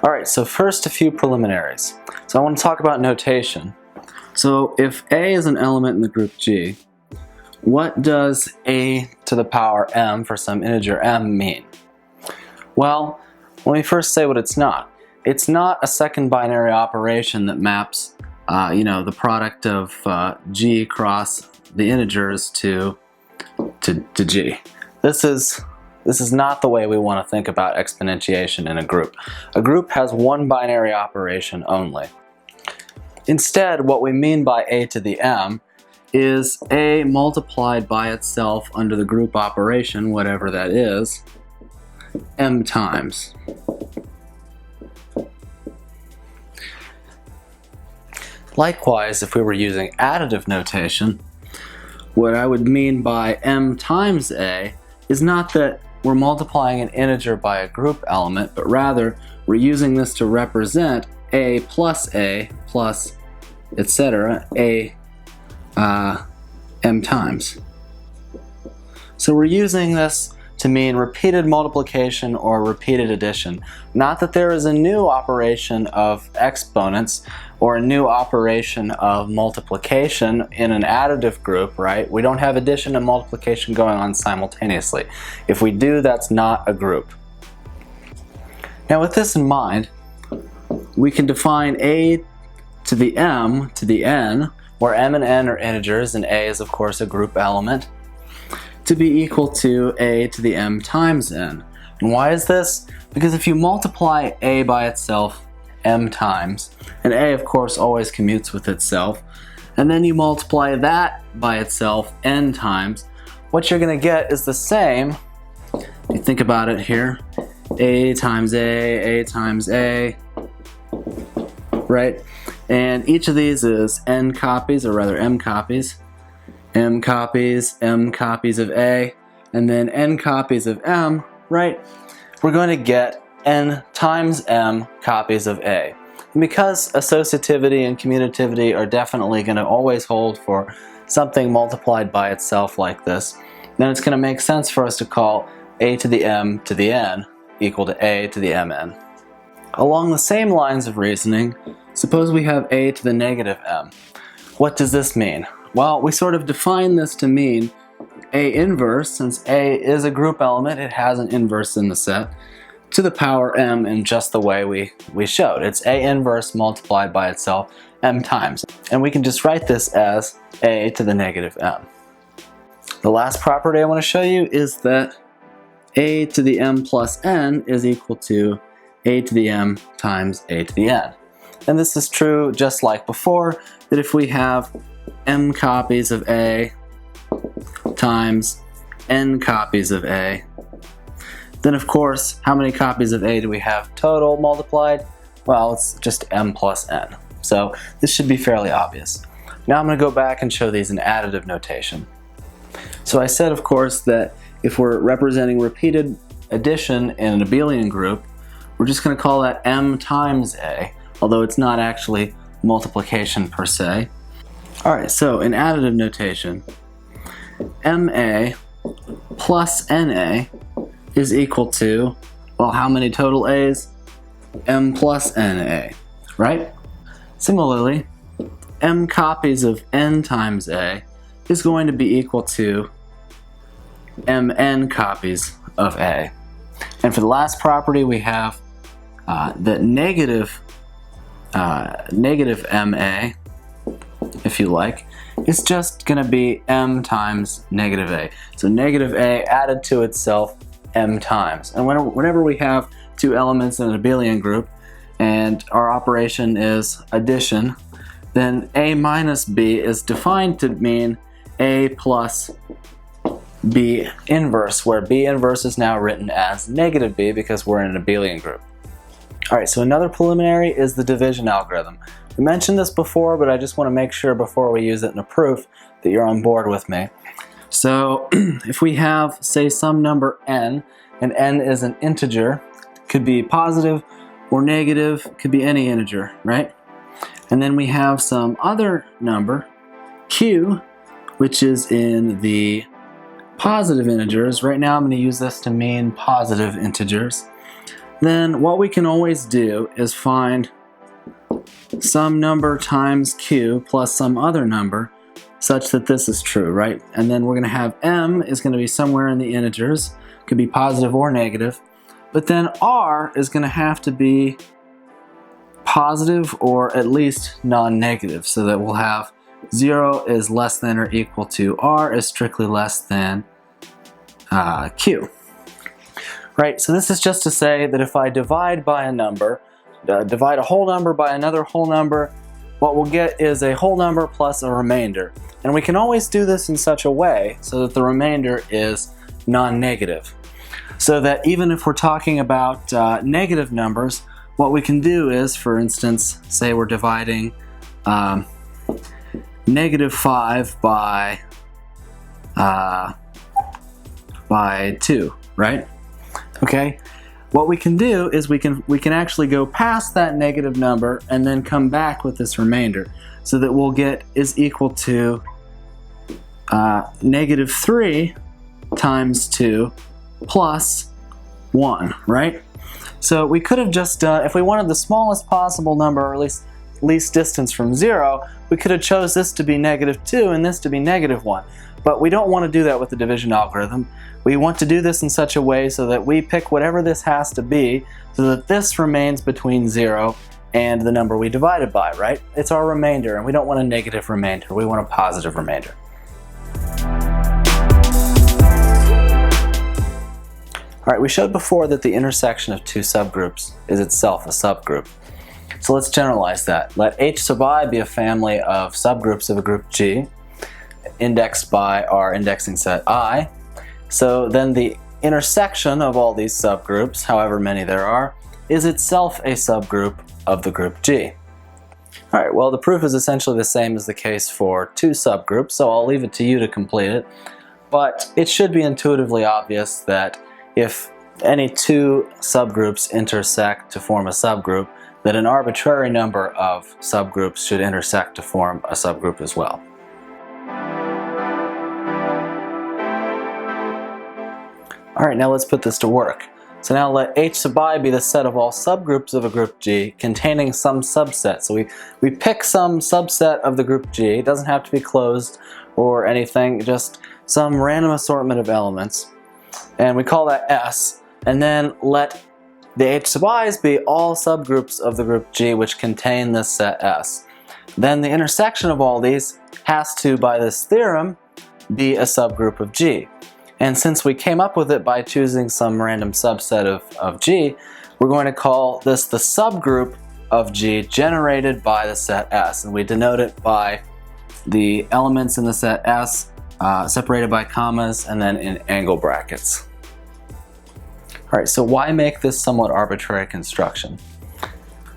Alright, so first a few preliminaries. So I want to talk about notation. So if A is an element in the group G, what does a to the power m for some integer m mean? Well, let me first say what it's not. It's not a second binary operation that maps the product of G across the integers to G. This is not the way we want to think about exponentiation in a group. A group has one binary operation only. Instead, what we mean by a to the m is a multiplied by itself under the group operation, whatever that is, m times. Likewise, if we were using additive notation, what I would mean by m times a is not that we're multiplying an integer by a group element, but rather we're using this to represent a plus etc. M times. So we're using this to mean repeated multiplication or repeated addition. Not that there is a new operation of exponents or a new operation of multiplication in an additive group, right? We don't have addition and multiplication going on simultaneously. If we do, that's not a group. Now with this in mind, we can define a to the m to the n, where m and n are integers and a is of course a group element, to be equal to a to the m times n. And why is this? Because if you multiply a by itself m times, and a of course always commutes with itself, and then you multiply that by itself n times, what you're going to get is the same. You think about it here, a times a times a, right? And each of these is n copies, or rather m copies of a, and then n copies of m, right? We're going to get n times m copies of a. And because associativity and commutativity are definitely going to always hold for something multiplied by itself like this, then it's going to make sense for us to call a to the m to the n equal to a to the mn. Along the same lines of reasoning, suppose we have a to the negative m. What does this mean? Well, we sort of define this to mean a inverse, since a is a group element, it has an inverse in the set, to the power m in just the way we showed. It's a inverse multiplied by itself m times. And we can just write this as a to the negative m. The last property I want to show you is that a to the m plus n is equal to a to the m times a to the n. And this is true just like before, that if we have m copies of a times n copies of a, then of course, how many copies of a do we have total multiplied? Well, it's just m plus n. So this should be fairly obvious. Now I'm going to go back and show these in additive notation. So I said, of course, that if we're representing repeated addition in an abelian group, we're just going to call that m times a, although it's not actually multiplication per se. Alright, so in additive notation, ma plus na is equal to, well, how many total a's? M plus na, right? Similarly, m copies of n times a is going to be equal to mn copies of a. And for the last property, we have that negative ma, if you like, is just going to be m times negative a. So negative a added to itself m times. And whenever we have two elements in an abelian group and our operation is addition, then a minus b is defined to mean a plus b inverse, where b inverse is now written as negative b because we're in an abelian group. Alright, so another preliminary is the division algorithm. We mentioned this before, but I just want to make sure before we use it in a proof that you're on board with me. So if we have, say, some number n, and n is an integer, could be positive or negative, could be any integer, right? And then we have some other number, q, which is in the positive integers. Right now I'm going to use this to mean positive integers. then what we can always do is find some number times q plus some other number such that this is true, right? And then we're going to have m is going to be somewhere in the integers, could be positive or negative, but then r is going to have to be positive or at least non-negative, so that we'll have 0 is less than or equal to r is strictly less than q. Right, so this is just to say that if I divide by a number, divide a whole number by another whole number, what we'll get is a whole number plus a remainder. And we can always do this in such a way so that the remainder is non-negative. So that even if we're talking about negative numbers, what we can do is, for instance, say we're dividing negative 5 by 2, right? Okay, what we can do is we can actually go past that negative number and then come back with this remainder, so that we'll get is equal to negative 3 times 2 plus 1, right? So we could have just done, if we wanted the smallest possible number, or at least distance from 0, we could have chose this to be negative 2 and this to be negative 1. But we don't want to do that with the division algorithm. We want to do this in such a way so that we pick whatever this has to be, so that this remains between 0 and the number we divided by, right? It's our remainder, and we don't want a negative remainder. We want a positive remainder. All right, we showed before that the intersection of two subgroups is itself a subgroup. So let's generalize that. Let H sub I be a family of subgroups of a group G, indexed by our indexing set I. So then the intersection of all these subgroups, however many there are, is itself a subgroup of the group G. All right, well, the proof is essentially the same as the case for two subgroups, so I'll leave it to you to complete it. But it should be intuitively obvious that if any two subgroups intersect to form a subgroup, that an arbitrary number of subgroups should intersect to form a subgroup as well. Alright, now let's put this to work. So now let H sub I be the set of all subgroups of a group G containing some subset. So we pick some subset of the group G. It doesn't have to be closed or anything, just some random assortment of elements. And we call that S. And then let the H sub I's be all subgroups of the group G which contain this set S. Then the intersection of all these has to, by this theorem, be a subgroup of G. And since we came up with it by choosing some random subset of G, we're going to call this the subgroup of G generated by the set S. And we denote it by the elements in the set S separated by commas and then in angle brackets. Alright, so why make this somewhat arbitrary construction?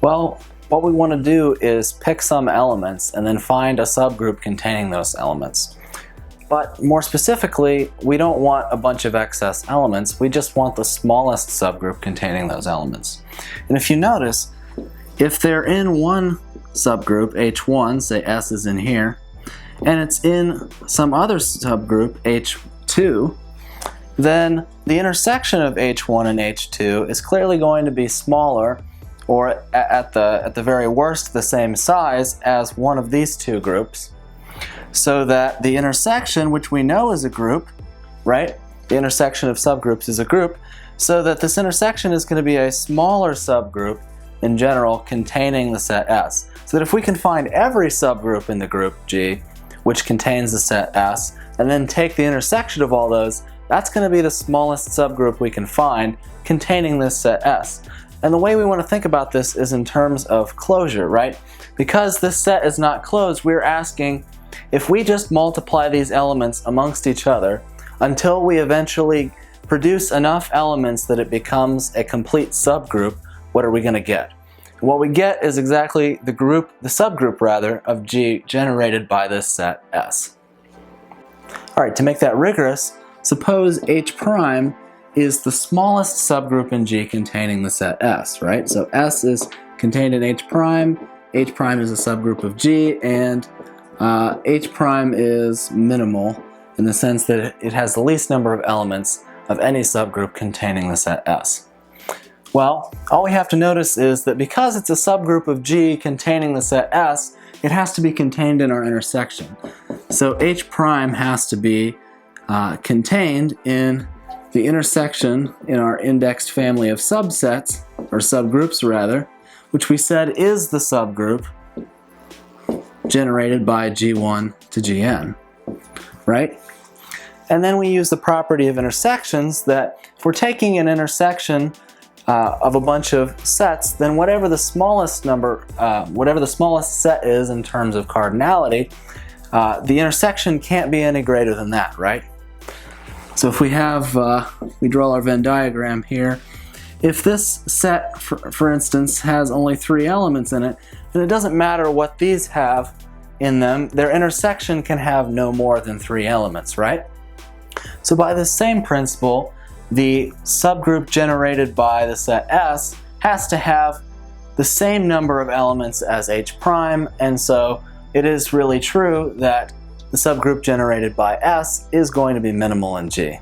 Well, what we want to do is pick some elements and then find a subgroup containing those elements. But more specifically, we don't want a bunch of excess elements, we just want the smallest subgroup containing those elements. And if you notice, if they're in one subgroup, H1, say S is in here, and it's in some other subgroup, H2, then the intersection of H1 and H2 is clearly going to be smaller, or at the very worst the same size as one of these two groups. So that the intersection, which we know is a group, right? The intersection of subgroups is a group, so that this intersection is going to be a smaller subgroup in general containing the set S. So that if we can find every subgroup in the group G, which contains the set S, and then take the intersection of all those, that's going to be the smallest subgroup we can find containing this set S. And the way we want to think about this is in terms of closure, right? Because this set is not closed, we're asking, if we just multiply these elements amongst each other until we eventually produce enough elements that it becomes a complete subgroup, what are we going to get? What we get is exactly the subgroup rather, of G generated by this set S. Alright, to make that rigorous, suppose H prime is the smallest subgroup in G containing the set S, right? So S is contained in H prime is a subgroup of G, and H prime is minimal in the sense that it has the least number of elements of any subgroup containing the set S. Well, all we have to notice is that because it's a subgroup of G containing the set S, it has to be contained in our intersection. So H prime has to be contained in the intersection in our indexed family of subsets, or subgroups rather, which we said is the subgroup generated by G1 to Gn, right? And then we use the property of intersections that if we're taking an intersection of a bunch of sets, then whatever the smallest set is in terms of cardinality, the intersection can't be any greater than that, right? So if we have, we draw our Venn diagram here, if this set, for instance, has only 3 elements in it, then it doesn't matter what these have in them, their intersection can have no more than 3 elements, right? So by the same principle, the subgroup generated by the set S has to have the same number of elements as H prime, and so it is really true that the subgroup generated by S is going to be minimal in G.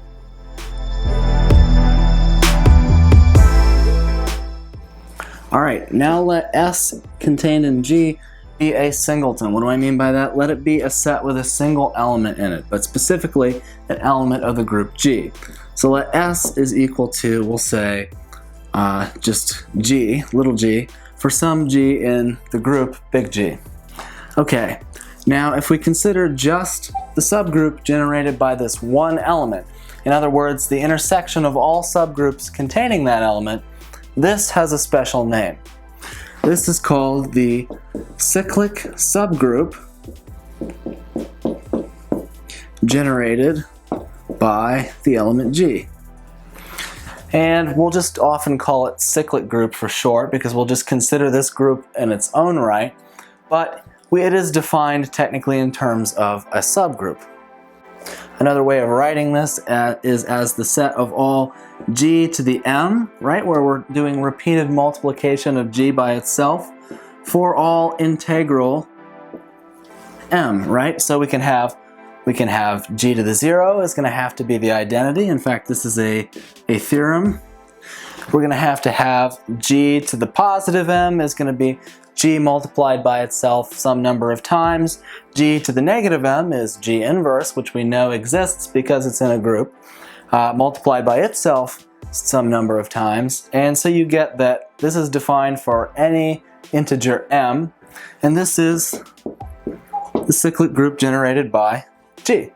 Alright, now let S contained in G be a singleton. What do I mean by that? Let it be a set with a single element in it, but specifically an element of the group G. So let S is equal to, we'll say, just G, little g, for some G in the group big G. Okay, now if we consider just the subgroup generated by this one element, in other words, the intersection of all subgroups containing that element, this has a special name. This is called the cyclic subgroup generated by the element G. And we'll just often call it cyclic group for short because we'll just consider this group in its own right, but it is defined technically in terms of a subgroup. Another way of writing this is as the set of all G to the M, right, where we're doing repeated multiplication of G by itself for all integral M, right? So we can have G to the 0 is going to have to be the identity. In fact, this is a theorem. We're going to have G to the positive M is going to be G multiplied by itself some number of times. G to the negative M is G inverse, which we know exists because it's in a group, multiplied by itself some number of times. And so you get that this is defined for any integer M, and this is the cyclic group generated by G.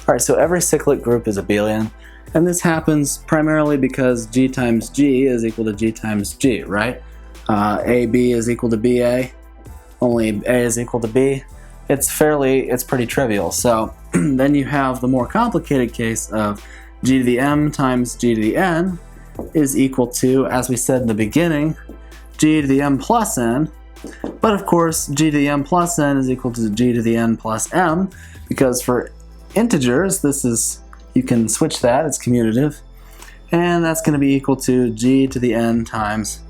Alright, so every cyclic group is abelian, and this happens primarily because G times G is equal to G times G, right? AB is equal to BA, only A is equal to B. It's pretty trivial. So then you have the more complicated case of G to the M times G to the N is equal to, as we said in the beginning, G to the M plus N. But of course, G to the M plus N is equal to G to the N plus M, because for integers, you can switch that, it's commutative, and that's going to be equal to G to the N times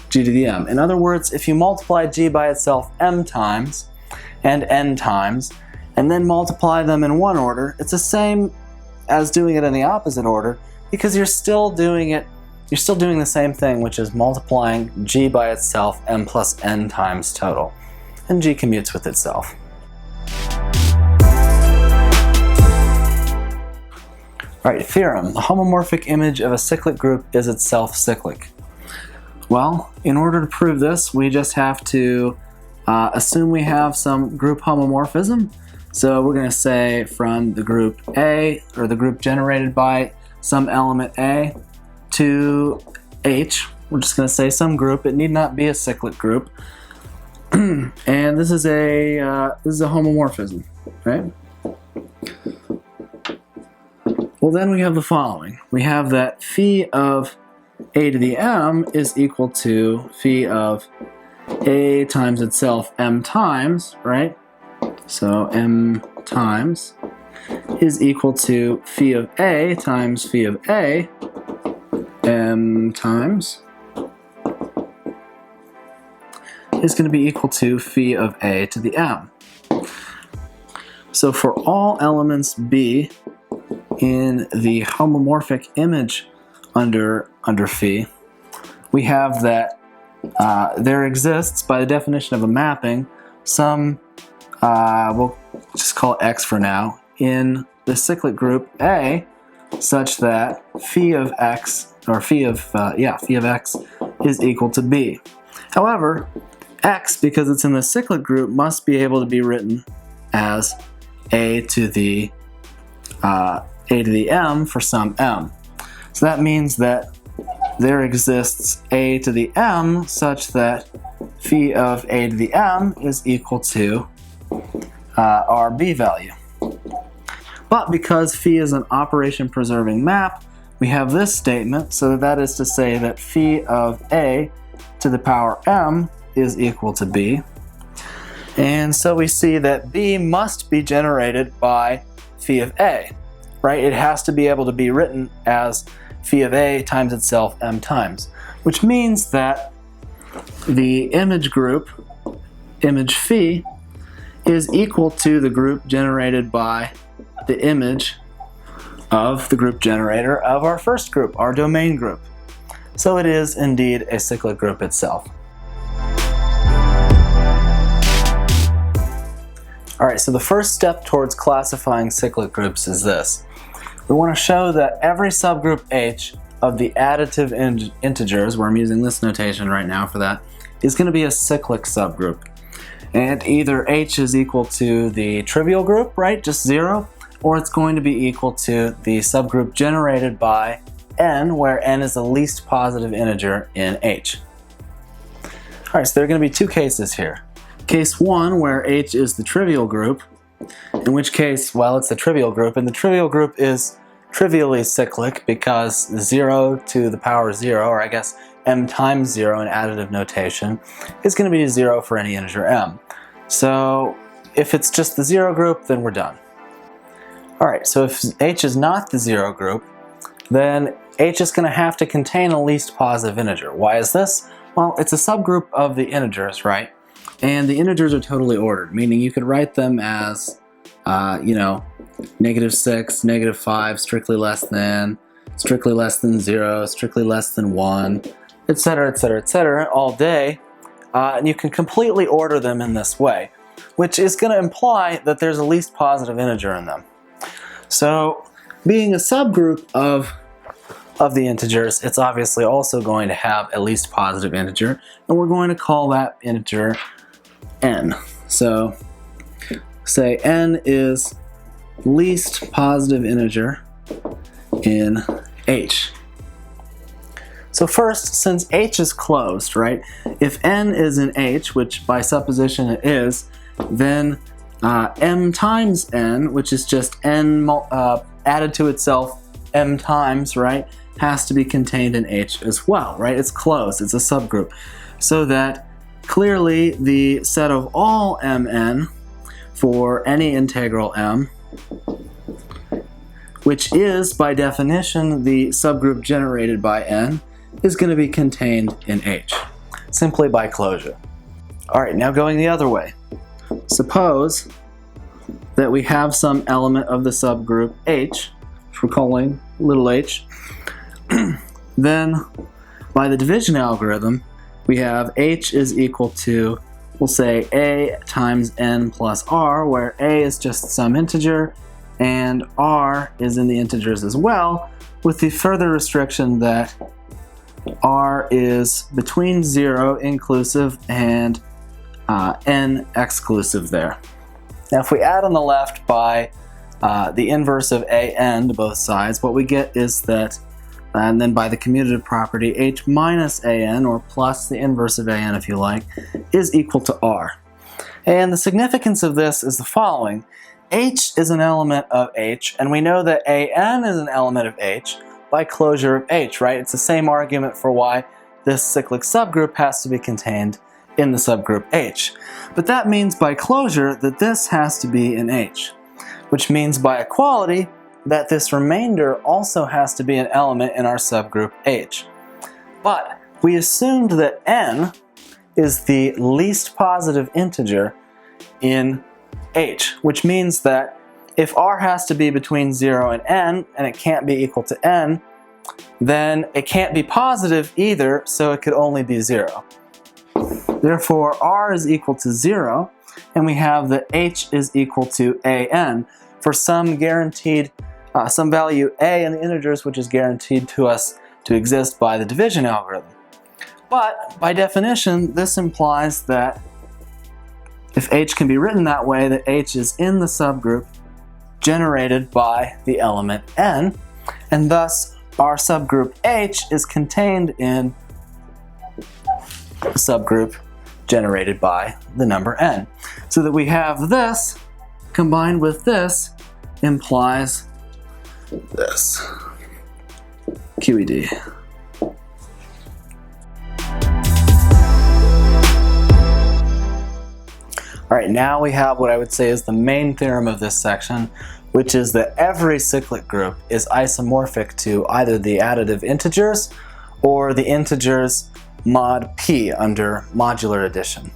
G to the M. In other words, if you multiply G by itself M times and N times, and then multiply them in one order, it's the same as doing it in the opposite order, because you're still doing the same thing, which is multiplying G by itself M plus N times total, and G commutes with itself. Alright, theorem. The homomorphic image of a cyclic group is itself cyclic. Well, in order to prove this, we just have to assume we have some group homomorphism. So we're going to say from the group A, or the group generated by some element A, to H. We're just going to say some group. It need not be a cyclic group. And this is a homomorphism, right? Well, then we have the following. We have that phi of A to the M is equal to phi of A times itself M times, right? So M times is equal to phi of A times phi of A, M times, is going to be equal to phi of A to the M. So for all elements B in the homomorphic image under phi, we have that there exists, by the definition of a mapping, some, we'll just call it x for now, in the cyclic group A, such that phi of x, or phi of x is equal to b. However, x, because it's in the cyclic group, must be able to be written as a to the m for some m. So that means that there exists a to the m such that phi of a to the m is equal to our b value. But because phi is an operation-preserving map, we have this statement, so that is to say that phi of a to the power m is equal to b. And so we see that b must be generated by phi of a, right? It has to be able to be written as phi of a times itself m times, which means that the image group, image phi, is equal to the group generated by the image of the group generator of our first group, our domain group. So it is indeed a cyclic group itself. Alright, so the first step towards classifying cyclic groups is this. We want to show that every subgroup H of the additive integers, where I'm using this notation right now for that, is going to be a cyclic subgroup. And either H is equal to the trivial group, right, just 0, or it's going to be equal to the subgroup generated by n, where n is the least positive integer in H. Alright, so there are going to be two cases here. Case 1, where H is the trivial group, in which case, well, it's the trivial group, and the trivial group is trivially cyclic because 0 to the power 0, or I guess m times 0 in additive notation, is going to be 0 for any integer m. So if it's just the 0 group, then we're done. Alright, so if H is not the 0 group, then H is going to have to contain a least positive integer. Why is this? Well, it's a subgroup of the integers, right? And the integers are totally ordered, meaning you could write them as, -6, -5, strictly less than 0, strictly less than 1, etc., etc., etc., all day. And you can completely order them in this way, which is going to imply that there's a least positive integer in them. So, being a subgroup of the integers, it's obviously also going to have a least positive integer, and we're going to call that integer n. So, say n is least positive integer in H. So first, since H is closed, right, if n is in H, which by supposition it is, then m times n, which is just n added to itself m times, right, has to be contained in H as well, right? It's closed, it's a subgroup. So that clearly the set of all mn for any integral m, which is by definition the subgroup generated by n, is going to be contained in H, simply by closure. Alright, now going the other way. Suppose that we have some element of the subgroup H, which we're calling little h, then by the division algorithm, we have H is equal to, we'll say, a times n plus r, where a is just some integer, and r is in the integers as well, with the further restriction that r is between 0 inclusive and n exclusive there. Now if we add on the left by the inverse of an to both sides, what we get is that, and then by the commutative property, h minus an, or plus the inverse of an if you like, is equal to r. And the significance of this is the following. H is an element of H, and we know that an is an element of H by closure of H, right? It's the same argument for why this cyclic subgroup has to be contained in the subgroup H. But that means by closure that this has to be in H, which means by equality that this remainder also has to be an element in our subgroup H. But we assumed that n is the least positive integer in H, which means that if r has to be between 0 and n, and it can't be equal to n, then it can't be positive either, so it could only be 0. Therefore, r is equal to 0, and we have that h is equal to an for some guaranteed, some value a in the integers, which is guaranteed to us to exist by the division algorithm. But by definition, this implies that if h can be written that way, that h is in the subgroup generated by the element n, and thus our subgroup h is contained in the subgroup generated by the number n. So that we have this combined with this implies this. QED. Alright, now we have what I would say is the main theorem of this section, which is that every cyclic group is isomorphic to either the additive integers or the integers mod p under modular addition.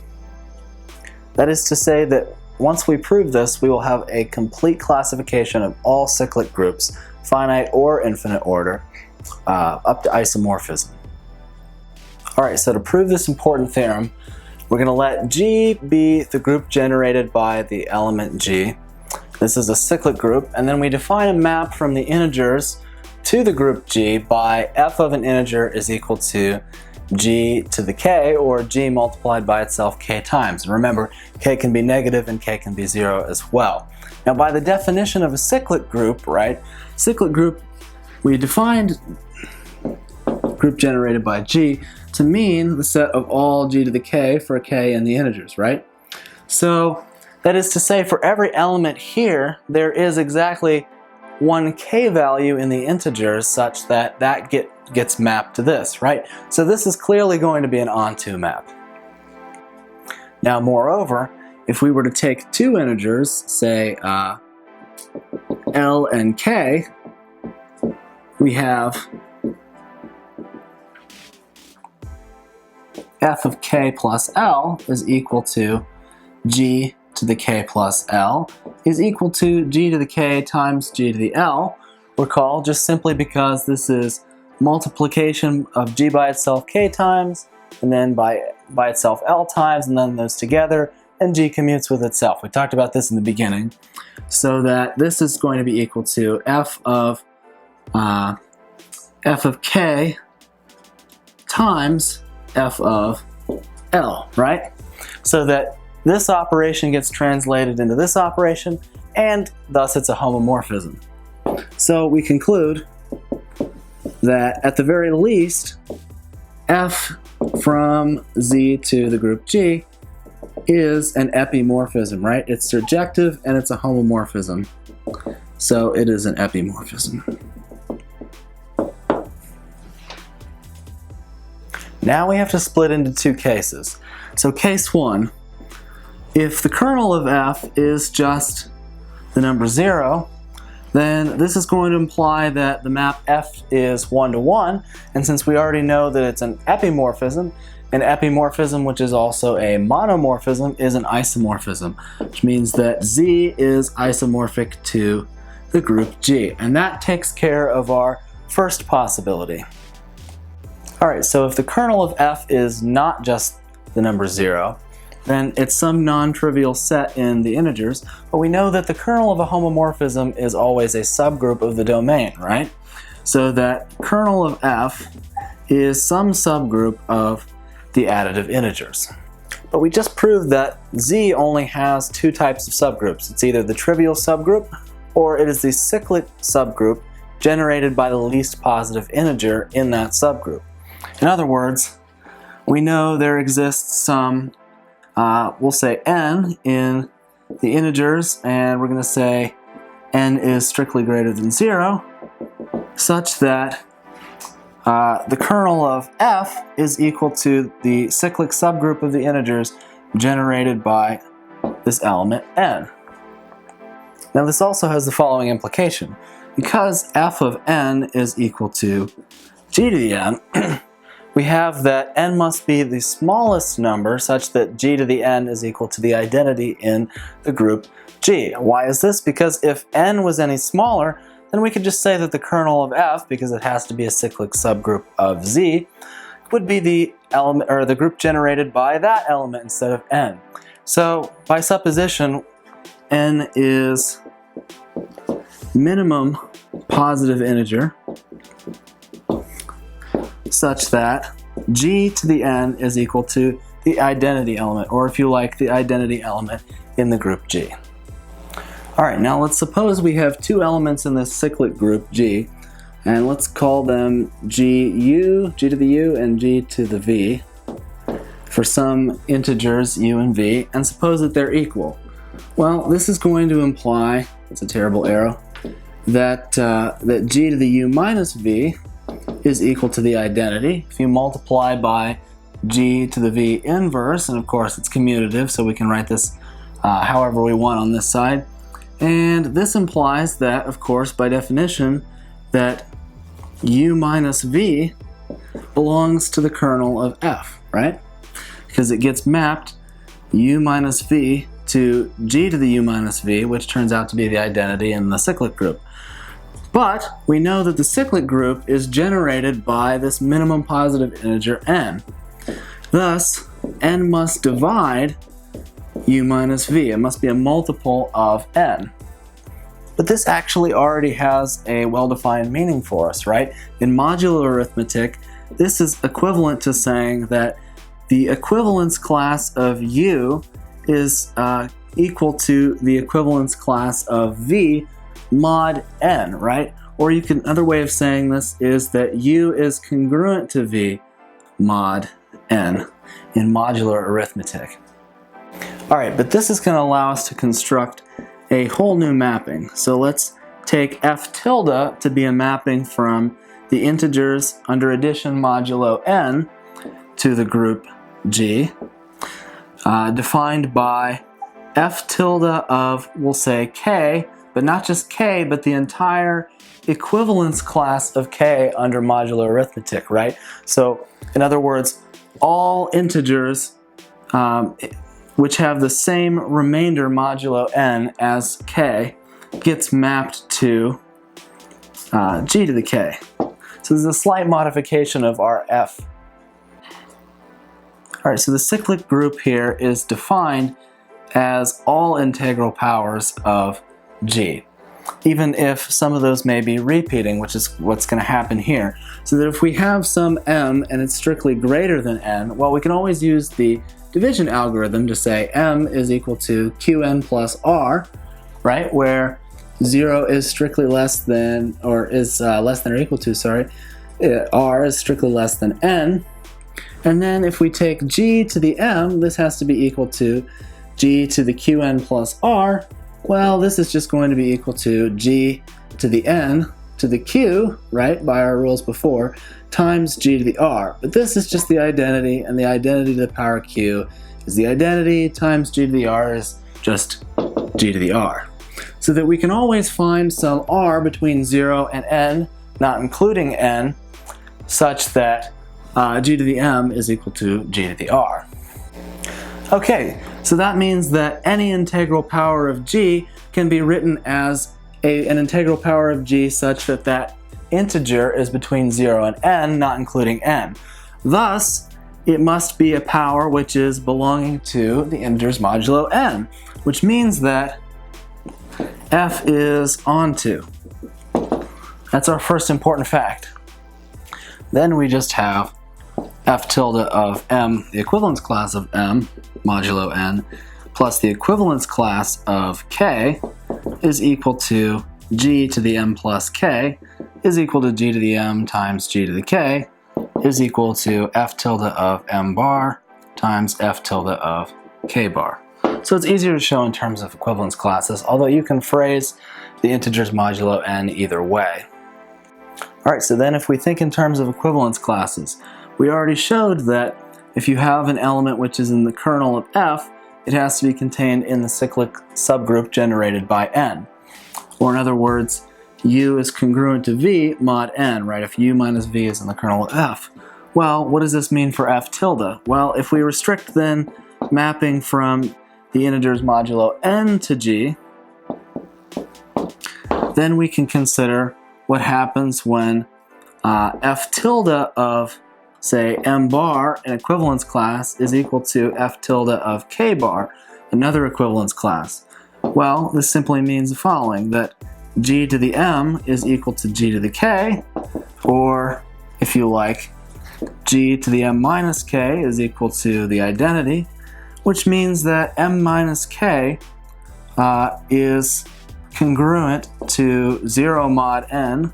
That is to say that once we prove this, we will have a complete classification of all cyclic groups, finite or infinite order, up to isomorphism. Alright, so to prove this important theorem, we're going to let G be the group generated by the element G. This is a cyclic group, and then we define a map from the integers to the group G by f of an integer is equal to G to the k, or G multiplied by itself k times. And remember, k can be negative and k can be 0 as well. Now by the definition of a cyclic group, right, cyclic group, we defined group generated by G to mean the set of all G to the k for k in the integers, right? So that is to say, for every element here, there is exactly one k value in the integers such that that gets mapped to this, right? So this is clearly going to be an onto map. Now moreover, if we were to take two integers, say L and K, we have f of k plus L is equal to G to the k plus L is equal to G to the k times G to the L. Recall, just simply because this is multiplication of G by itself k times, and then by itself L times, and then those together, and G commutes with itself. We talked about this in the beginning. So that this is going to be equal to f of k times f of L, right? So that this operation gets translated into this operation, and thus it's a homomorphism. So we conclude that at the very least, f from Z to the group G is an epimorphism, right? It's surjective and it's a homomorphism. So it is an epimorphism. Now we have to split into two cases. So case one, if the kernel of f is just the number 0, then this is going to imply that the map f is 1-to-1, and since we already know that it's an epimorphism, which is also a monomorphism, is an isomorphism, which means that Z is isomorphic to the group G, and that takes care of our first possibility. Alright, so if the kernel of f is not just the number 0, then it's some non-trivial set in the integers, but we know that the kernel of a homomorphism is always a subgroup of the domain, right? So that kernel of f is some subgroup of the additive integers. But we just proved that Z only has two types of subgroups. It's either the trivial subgroup or it is the cyclic subgroup generated by the least positive integer in that subgroup. In other words, we know there exists some, we'll say n in the integers, and we're going to say n is strictly greater than 0, such that the kernel of f is equal to the cyclic subgroup of the integers generated by this element n. Now this also has the following implication. Because f of n is equal to g to the n, we have that n must be the smallest number such that g to the n is equal to the identity in the group G. Why is this? Because if n was any smaller, then we could just say that the kernel of f, because it has to be a cyclic subgroup of z, would be the element or the group generated by that element instead of n. So by supposition, n is minimum positive integer such that g to the n is equal to the identity element, or if you like, the identity element in the group G. Alright, now let's suppose we have two elements in this cyclic group G, and let's call them GU, G to the U, and G to the V for some integers u and v, and suppose that they're equal. Well, this is going to imply, it's a terrible arrow, that g to the u minus v is equal to the identity. If you multiply by g to the v inverse, and of course it's commutative, so we can write this however we want on this side. And this implies that, of course, by definition, that u minus v belongs to the kernel of f, right? Because it gets mapped u minus v to g to the u minus v, which turns out to be the identity in the cyclic group. But we know that the cyclic group is generated by this minimum positive integer n. Thus, n must divide u minus v. It must be a multiple of n. But this actually already has a well-defined meaning for us, right? In modular arithmetic, this is equivalent to saying that the equivalence class of u is equal to the equivalence class of v mod n, right? Or you can, another way of saying this is that u is congruent to v mod n in modular arithmetic. Alright, but this is going to allow us to construct a whole new mapping. So let's take f tilde to be a mapping from the integers under addition modulo n to the group G, defined by f tilde of, we'll say, k, but not just k, but the entire equivalence class of k under modular arithmetic, right? So, in other words, all integers which have the same remainder modulo n as k gets mapped to g to the k. So there's a slight modification of our f. Alright, so the cyclic group here is defined as all integral powers of g, even if some of those may be repeating, which is what's going to happen here. So that if we have some m and it's strictly greater than n, well, we can always use the division algorithm to say m is equal to qn plus r, right, where 0 is strictly less than, or is less than or equal to, sorry, r is strictly less than n. And then if we take g to the m, this has to be equal to g to the qn plus r. Well, this is just going to be equal to g to the n to the q, right, by our rules before, times g to the r. But this is just the identity, and the identity to the power q is the identity times g to the r is just g to the r. So that we can always find some r between 0 and n, not including n, such that g to the m is equal to g to the r. Okay, so that means that any integral power of g can be written as an integral power of g such that that integer is between 0 and n, not including n. Thus, it must be a power which is belonging to the integers modulo n, which means that f is onto. That's our first important fact. Then we just have f tilde of m, the equivalence class of m, modulo n, plus the equivalence class of k is equal to g to the m plus k is equal to g to the m times g to the k is equal to f tilde of m bar times f tilde of k bar. So it's easier to show in terms of equivalence classes, although you can phrase the integers modulo n either way. Alright, so then if we think in terms of equivalence classes, we already showed that if you have an element which is in the kernel of f, it has to be contained in the cyclic subgroup generated by n. Or in other words, u is congruent to v mod n, right? If u minus v is in the kernel of f. Well, what does this mean for f tilde? Well, if we restrict then mapping from the integers modulo n to g, then we can consider what happens when f tilde of, say, m bar, an equivalence class, is equal to f tilde of k bar, another equivalence class. Well, this simply means the following, that g to the m is equal to g to the k, or, if you like, g to the m minus k is equal to the identity, which means that m minus k is congruent to 0 mod n,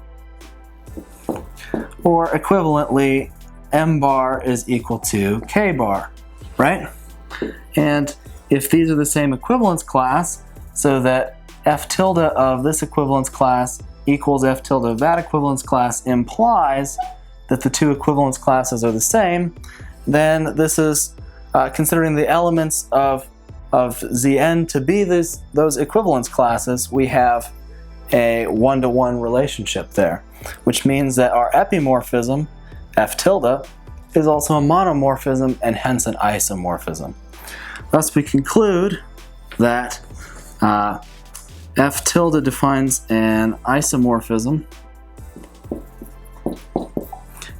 or equivalently, m bar is equal to k bar, right? And if these are the same equivalence class, so that f tilde of this equivalence class equals f tilde of that equivalence class implies that the two equivalence classes are the same, then this is considering the elements of Zn to be those equivalence classes, we have a one-to-one relationship there, which means that our epimorphism, f tilde, is also a monomorphism and hence an isomorphism. Thus we conclude that f tilde defines an isomorphism,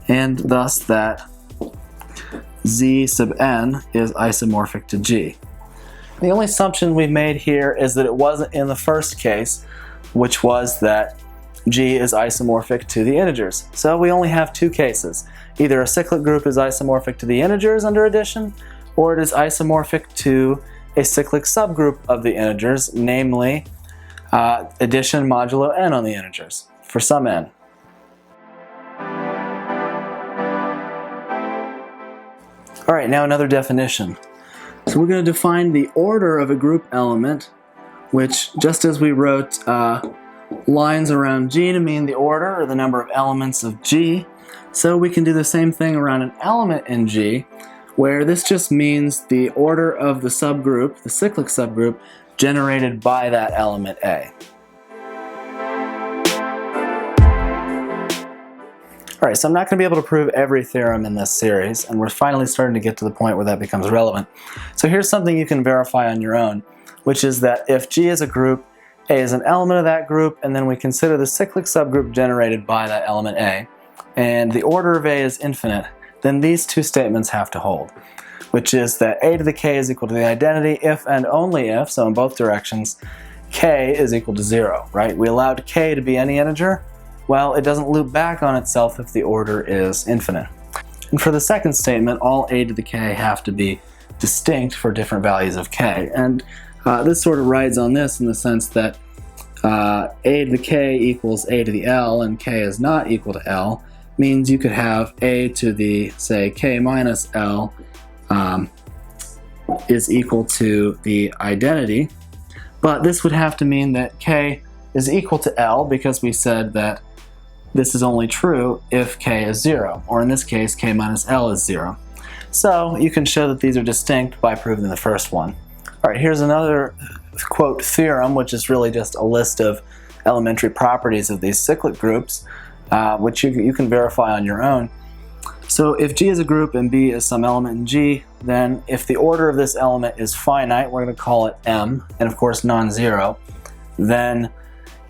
and thus that z sub n is isomorphic to g. The only assumption we've made here is that it wasn't in the first case, which was that g is isomorphic to the integers. So we only have two cases. Either a cyclic group is isomorphic to the integers under addition, or it is isomorphic to a cyclic subgroup of the integers, namely addition modulo n on the integers, for some n. Alright, now another definition. So we're going to define the order of a group element, which, just as we wrote lines around G to mean the order or the number of elements of G, so we can do the same thing around an element in G, where this just means the order of the subgroup, the cyclic subgroup, generated by that element A. Alright, so I'm not going to be able to prove every theorem in this series, and we're finally starting to get to the point where that becomes relevant. So here's something you can verify on your own, which is that if G is a group, A is an element of that group, and then we consider the cyclic subgroup generated by that element A, and the order of A is infinite, then these two statements have to hold, which is that A to the k is equal to the identity if and only if, so in both directions, k is equal to 0, right? We allowed k to be any integer. Well, it doesn't loop back on itself if the order is infinite. And for the second statement, all a to the k have to be distinct for different values of k. And this sort of rides on this in the sense that a to the k equals a to the l and k is not equal to l means you could have a to the, say, k minus l is equal to the identity. But this would have to mean that k is equal to l because we said that this is only true if k is 0, or in this case, k minus l is 0. So you can show that these are distinct by proving the first one. Alright, here's another, quote, theorem, which is really just a list of elementary properties of these cyclic groups, which you can verify on your own. So if G is a group and B is some element in G, then if the order of this element is finite, we're going to call it M, and of course non-zero, then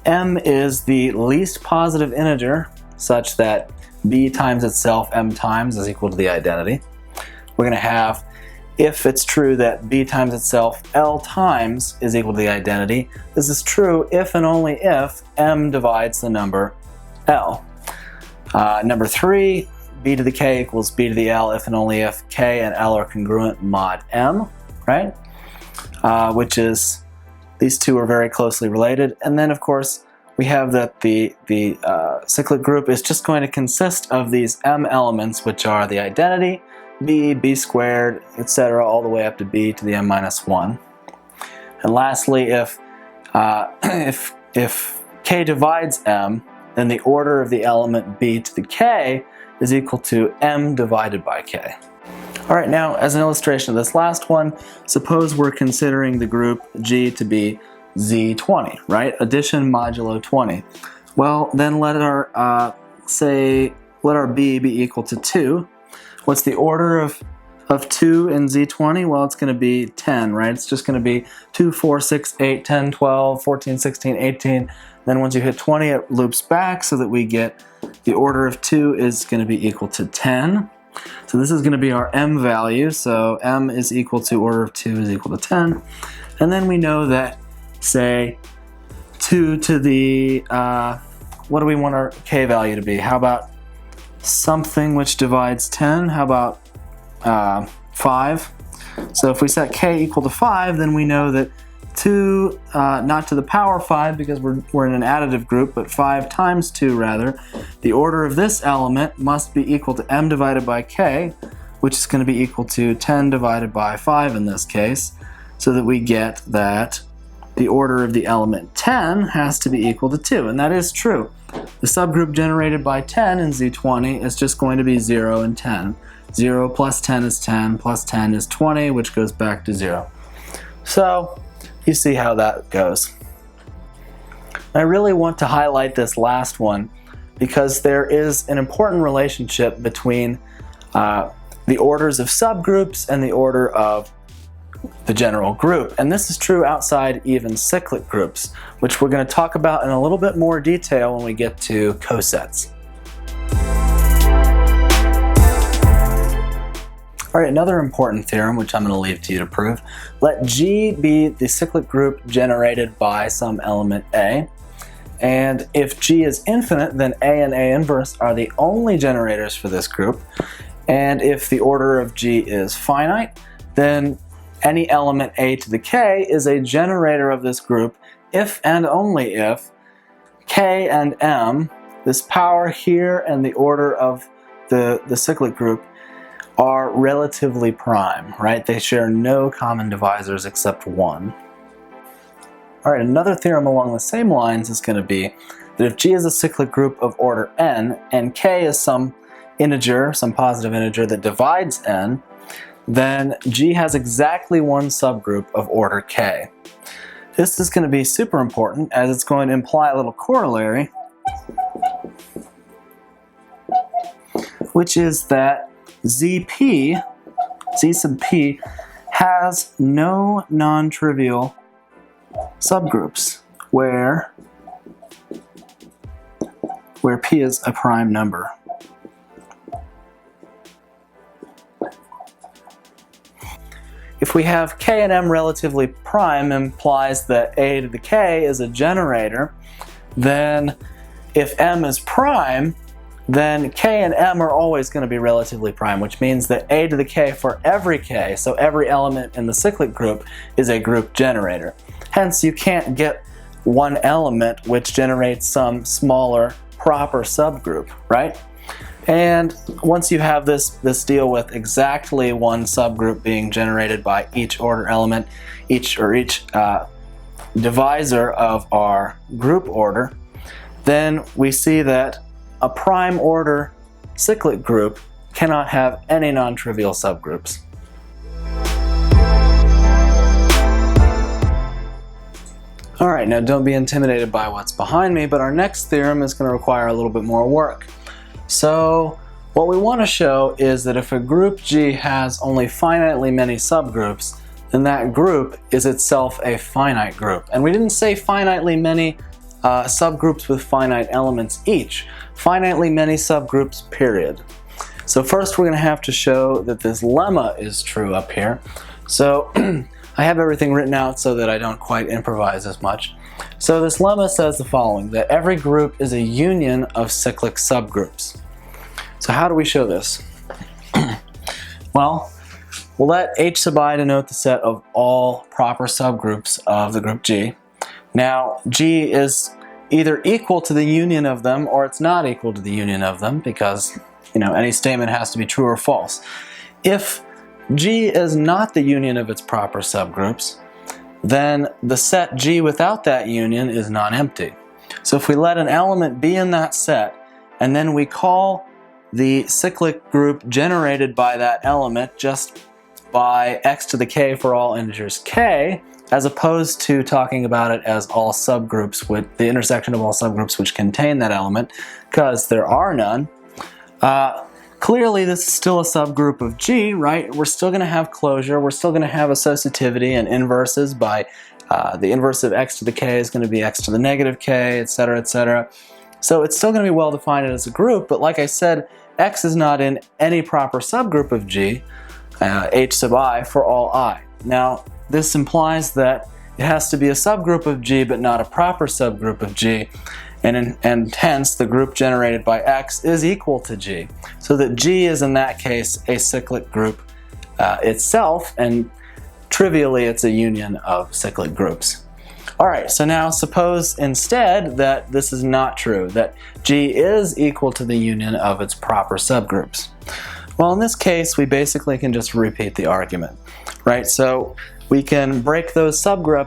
M is the least positive integer such that B times itself M times is equal to the identity. We're going to have, if it's true that B times itself L times is equal to the identity, this is true if and only if M divides the number L. Number 3, B to the k equals B to the L if and only if k and L are congruent mod M, right? Which is, these two are very closely related. And then, of course, we have that the cyclic group is just going to consist of these M elements, which are the identity, b squared, etc., all the way up to b to the m minus 1. And lastly, if k divides m, then the order of the element b to the k is equal to m divided by k. Alright, now as an illustration of this last one, suppose we're considering the group G to be Z20, right? Addition modulo 20. Well, then let our B be equal to 2, What's the order of 2 in Z20? Well, it's going to be 10, right? It's just going to be 2, 4, 6, 8, 10, 12, 14, 16, 18. Then once you hit 20, it loops back so that we get the order of 2 is going to be equal to 10. So this is going to be our m value. So m is equal to order of 2 is equal to 10. And then we know that, say, 2 to the, what do we want our k value to be? How about something which divides 10? How about 5? So if we set k equal to 5, then we know that 2, not to the power 5 because we're in an additive group, but 5 times 2 rather, the order of this element must be equal to m divided by k, which is going to be equal to 10 divided by 5 in this case, so that we get that the order of the element 10 has to be equal to 2, and that is true. The subgroup generated by 10 in Z20 is just going to be 0 and 10. 0 plus 10 is 10, plus 10 is 20, which goes back to 0. So, you see how that goes. I really want to highlight this last one because there is an important relationship between the orders of subgroups and the order of the general group. And this is true outside even cyclic groups, which we're going to talk about in a little bit more detail when we get to cosets. All right, another important theorem, which I'm going to leave to you to prove. Let G be the cyclic group generated by some element A. And if G is infinite, then A and A inverse are the only generators for this group. And if the order of G is finite, then any element A to the K is a generator of this group if and only if K and M, this power here and the order of the cyclic group, are relatively prime, right? They share no common divisors except 1. All right, another theorem along the same lines is going to be that if G is a cyclic group of order n, and K is some integer, some positive integer that divides n, then G has exactly one subgroup of order K. This is going to be super important as it's going to imply a little corollary, which is that Z sub p has no non-trivial subgroups where p is a prime number. If we have k and m relatively prime implies that a to the k is a generator, then if m is prime, then k and m are always going to be relatively prime, which means that a to the k for every k, so every element in the cyclic group, is a group generator. Hence, you can't get one element which generates some smaller proper subgroup, right? And once you have this deal with exactly one subgroup being generated by each order element, each divisor of our group order, then we see that a prime order cyclic group cannot have any non-trivial subgroups. Alright, now don't be intimidated by what's behind me, but our next theorem is going to require a little bit more work. So what we want to show is that if a group G has only finitely many subgroups, then that group is itself a finite group. And we didn't say finitely many subgroups with finite elements each. Finitely many subgroups, period. So first we're going to have to show that this lemma is true up here. So I have everything written out so that I don't quite improvise as much. So this lemma says the following, that every group is a union of cyclic subgroups. So how do we show this? Well, we'll let H sub I denote the set of all proper subgroups of the group G. Now, G is either equal to the union of them or it's not equal to the union of them because, any statement has to be true or false. If G is not the union of its proper subgroups, then the set G without that union is non-empty. So if we let an element be in that set, and then we call the cyclic group generated by that element just by x to the k for all integers k, as opposed to talking about it as all subgroups with the intersection of all subgroups which contain that element, because there are none, clearly this is still a subgroup of G, right? We're still going to have closure, we're still going to have associativity and inverses by the inverse of x to the k is going to be x to the negative k, etc., etc. So it's still going to be well defined as a group, but like I said, x is not in any proper subgroup of G, h sub I, for all I. Now, this implies that it has to be a subgroup of G, but not a proper subgroup of G, and hence the group generated by x is equal to G, so that G is in that case a cyclic group itself, and trivially it's a union of cyclic groups. Alright, so now suppose instead that this is not true, that G is equal to the union of its proper subgroups. Well, in this case, we basically can just repeat the argument, right? So we can break those proper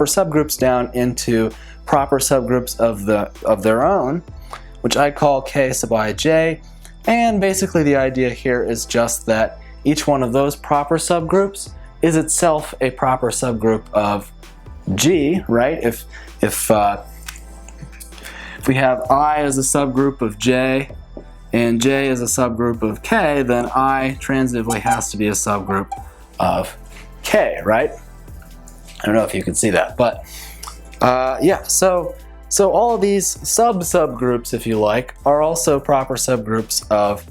subgroups down into proper subgroups of their own, which I call k sub ij, and basically the idea here is just that each one of those proper subgroups is itself a proper subgroup of G, right? If we have I as a subgroup of J and J as a subgroup of K, then I transitively has to be a subgroup of K, right? I don't know if you can see that, but yeah, so all of these subgroups, if you like, are also proper subgroups of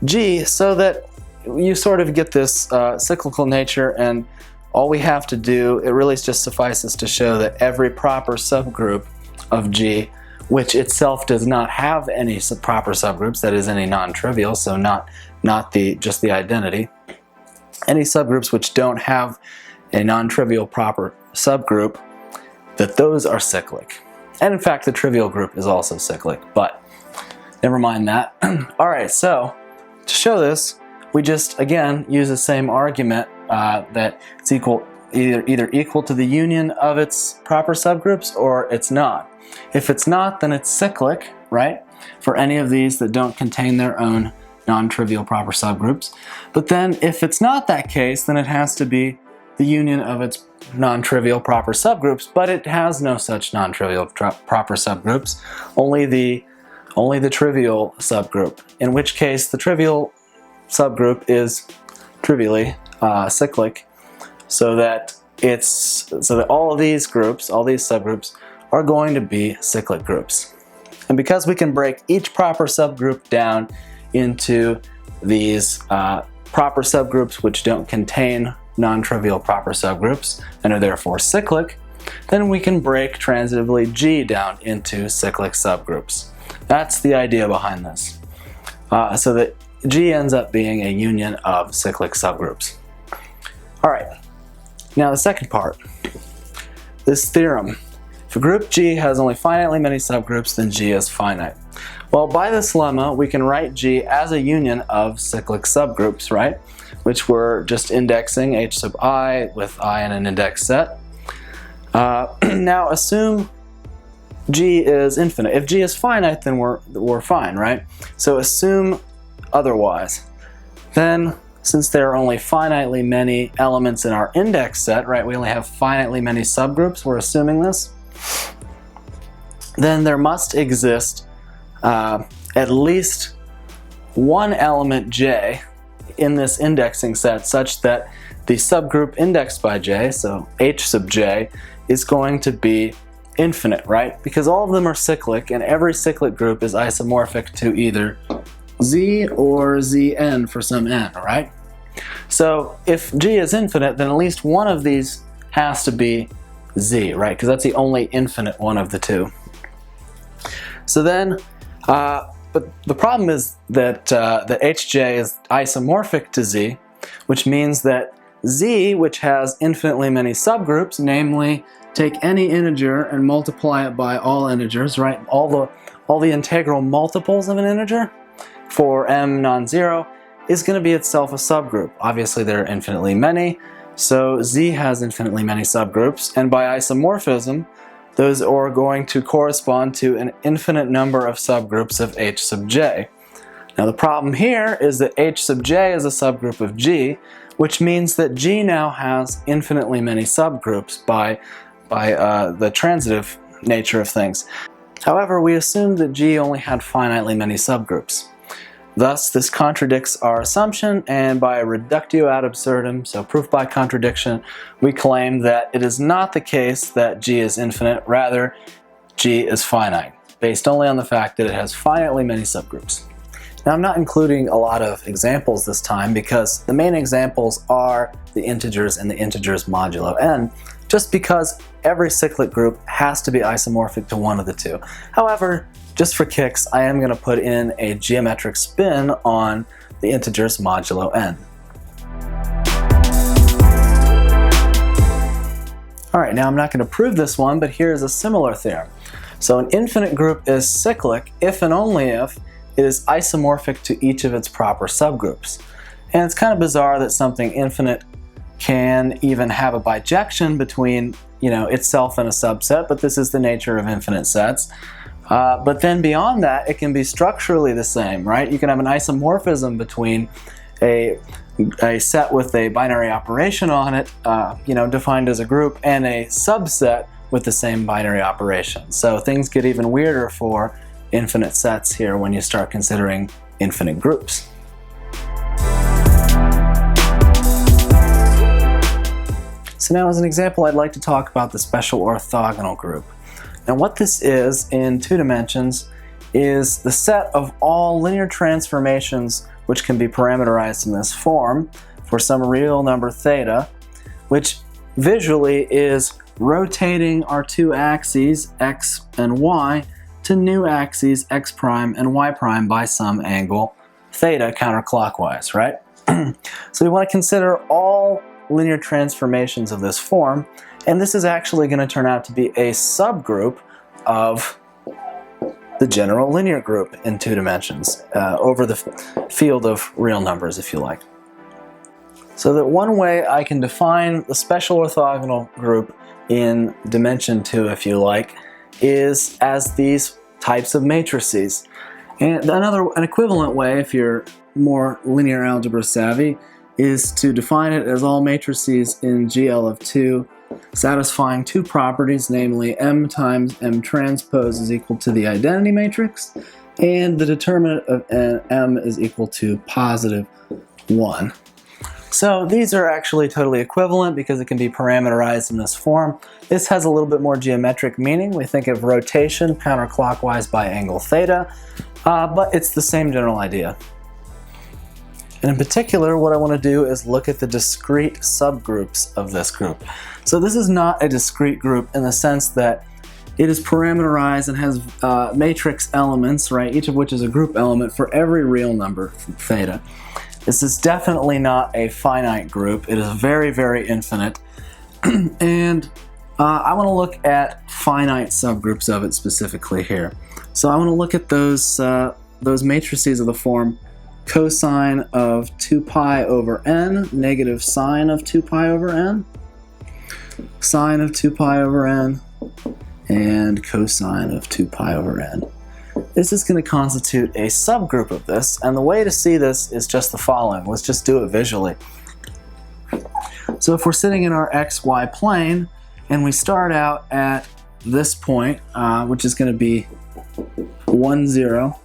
G, so that you sort of get this cyclical nature, and all we have to do, it really just suffices to show that every proper subgroup of G, which itself does not have any proper subgroups, that is any non-trivial, so not just the identity, any subgroups which don't have a non-trivial proper subgroup, that those are cyclic. And in fact, the trivial group is also cyclic, but never mind that. Alright, so to show this, we just, again, use the same argument that it's either equal to the union of its proper subgroups or it's not. If it's not, then it's cyclic, right? For any of these that don't contain their own non-trivial proper subgroups. But then if it's not that case, then it has to be the union of its non-trivial proper subgroups, but it has no such non-trivial proper subgroups, only the trivial subgroup, in which case the trivial subgroup is trivially cyclic, so that all of these groups, all these subgroups, are going to be cyclic groups. And because we can break each proper subgroup down into these proper subgroups which don't contain non-trivial proper subgroups and are therefore cyclic, then we can break transitively G down into cyclic subgroups. That's the idea behind this. So that G ends up being a union of cyclic subgroups. Alright, now the second part, this theorem. If a group G has only finitely many subgroups, then G is finite. Well, by this lemma, we can write G as a union of cyclic subgroups, right? Which we're just indexing h sub I with I in an index set. Now assume G is infinite. If G is finite, then we're fine, right? So assume otherwise. Then, since there are only finitely many elements in our index set, right? We only have finitely many subgroups, we're assuming this. Then there must exist at least one element J in this indexing set such that the subgroup indexed by J, so H sub J, is going to be infinite, right? Because all of them are cyclic, and every cyclic group is isomorphic to either Z or Zn for some n, right? So if G is infinite, then at least one of these has to be Z, right? Because that's the only infinite one of the two. So then, but the problem is that that Hj is isomorphic to Z, which means that Z, which has infinitely many subgroups, namely take any integer and multiply it by all integers, right? All the integral multiples of an integer for m non-zero is going to be itself a subgroup. Obviously there are infinitely many, so Z has infinitely many subgroups, and by isomorphism, those are going to correspond to an infinite number of subgroups of H sub J. Now the problem here is that H sub J is a subgroup of G, which means that G now has infinitely many subgroups by the transitive nature of things. However, we assumed that G only had finitely many subgroups. Thus, this contradicts our assumption, and by a reductio ad absurdum, so proof by contradiction, we claim that it is not the case that G is infinite, rather G is finite, based only on the fact that it has finitely many subgroups. Now, I'm not including a lot of examples this time because the main examples are the integers and the integers modulo n, just because every cyclic group has to be isomorphic to one of the two. However, just for kicks, I am going to put in a geometric spin on the integers modulo n. Alright, now I'm not going to prove this one, but here's a similar theorem. So an infinite group is cyclic if and only if it is isomorphic to each of its proper subgroups. And it's kind of bizarre that something infinite can even have a bijection between, itself and a subset, but this is the nature of infinite sets. But then beyond that, it can be structurally the same, right? You can have an isomorphism between a set with a binary operation on it, defined as a group, and a subset with the same binary operation. So things get even weirder for infinite sets here when you start considering infinite groups. So now as an example, I'd like to talk about the special orthogonal group. And what this is in 2 dimensions is the set of all linear transformations which can be parameterized in this form for some real number theta, which visually is rotating our two axes, x and y, to new axes, x prime and y prime, by some angle theta counterclockwise, right? So we want to consider all linear transformations of this form, and this is actually going to turn out to be a subgroup of the general linear group in 2 dimensions, over the field of real numbers, if you like. So that one way I can define the special orthogonal group in dimension 2, if you like, is as these types of matrices. And an equivalent way, if you're more linear algebra savvy, is to define it as all matrices in GL of 2 satisfying 2 properties, namely M times M transpose is equal to the identity matrix, and the determinant of M is equal to positive 1. So these are actually totally equivalent because it can be parameterized in this form. This has a little bit more geometric meaning. We think of rotation counterclockwise by angle theta, but it's the same general idea. And in particular, what I want to do is look at the discrete subgroups of this group. So this is not a discrete group in the sense that it is parameterized and has matrix elements, right, each of which is a group element for every real number theta. This is definitely not a finite group. It is very, very infinite. And I want to look at finite subgroups of it specifically here. So I want to look at those matrices of the form cosine of 2 pi over n, negative sine of 2 pi over n, sine of 2 pi over n, and cosine of 2 pi over n. This is going to constitute a subgroup of this, and the way to see this is just the following. Let's just do it visually. So if we're sitting in our xy plane, and we start out at this point, which is going to be 1, 0,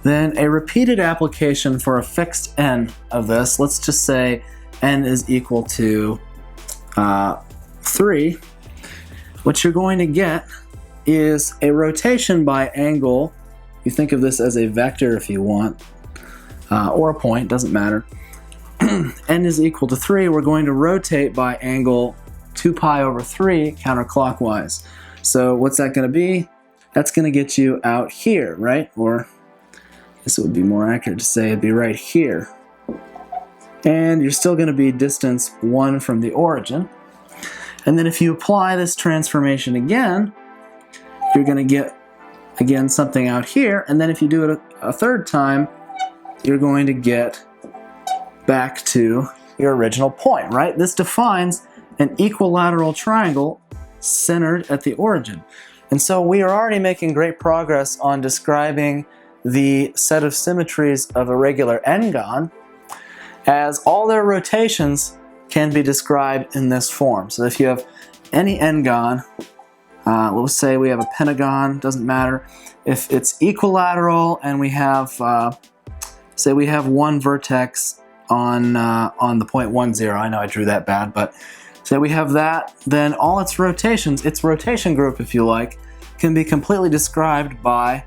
then a repeated application for a fixed n of this, let's just say n is equal to 3, what you're going to get is a rotation by angle. You think of this as a vector if you want, or a point, doesn't matter. N is equal to 3, we're going to rotate by angle 2 pi over 3 counterclockwise. So what's that going to be? That's going to get you out here, right? Or I guess it would be more accurate to say it'd be right here. And you're still going to be distance 1 from the origin. And then if you apply this transformation again, you're going to get, again, something out here. And then if you do it a third time, you're going to get back to your original point, right? This defines an equilateral triangle centered at the origin. And so we are already making great progress on describing the set of symmetries of a regular n-gon, as all their rotations can be described in this form. So if you have any n-gon let's say we have a pentagon, doesn't matter. If it's equilateral and we have, say we have one vertex on the point 1, 0, I know I drew that bad, but say we have that, then all its rotations, its rotation group, if you like, can be completely described by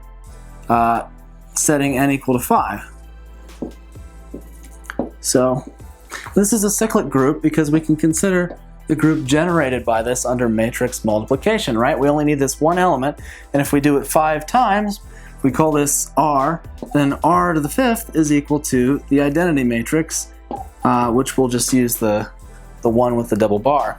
setting n equal to 5. So this is a cyclic group because we can consider the group generated by this under matrix multiplication, right? We only need this one element, and if we do it 5 times, we call this R, then R to the 5th is equal to the identity matrix, which we'll just use the one with the double bar.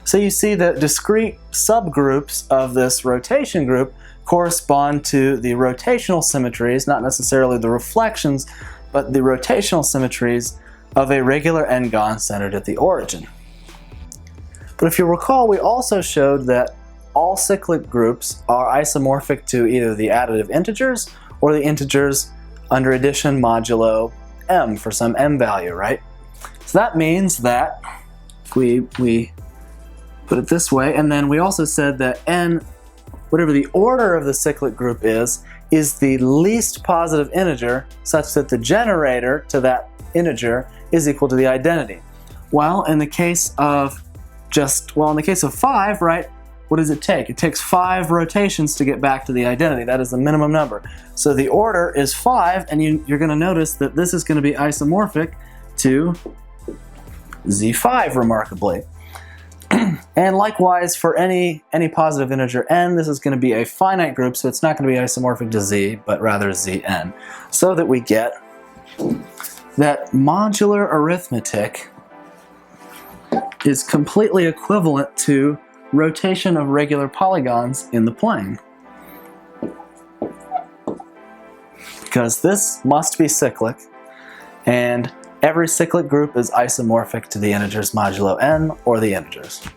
So you see that discrete subgroups of this rotation group correspond to the rotational symmetries, not necessarily the reflections, but the rotational symmetries of a regular n-gon centered at the origin. But if you recall, we also showed that all cyclic groups are isomorphic to either the additive integers or the integers under addition modulo m for some m value, right? So that means that if we put it this way, and then we also said that n, whatever the order of the cyclic group is the least positive integer such that the generator to that integer is equal to the identity. Well, in the case of in the case of 5, right, what does it take? It takes 5 rotations to get back to the identity. That is the minimum number. So the order is 5, and you're going to notice that this is going to be isomorphic to Z5, remarkably. And likewise, for any positive integer n, this is going to be a finite group, so it's not going to be isomorphic to Z, but rather Zn. So that we get that modular arithmetic is completely equivalent to rotation of regular polygons in the plane. Because this must be cyclic, and every cyclic group is isomorphic to the integers modulo n or the integers.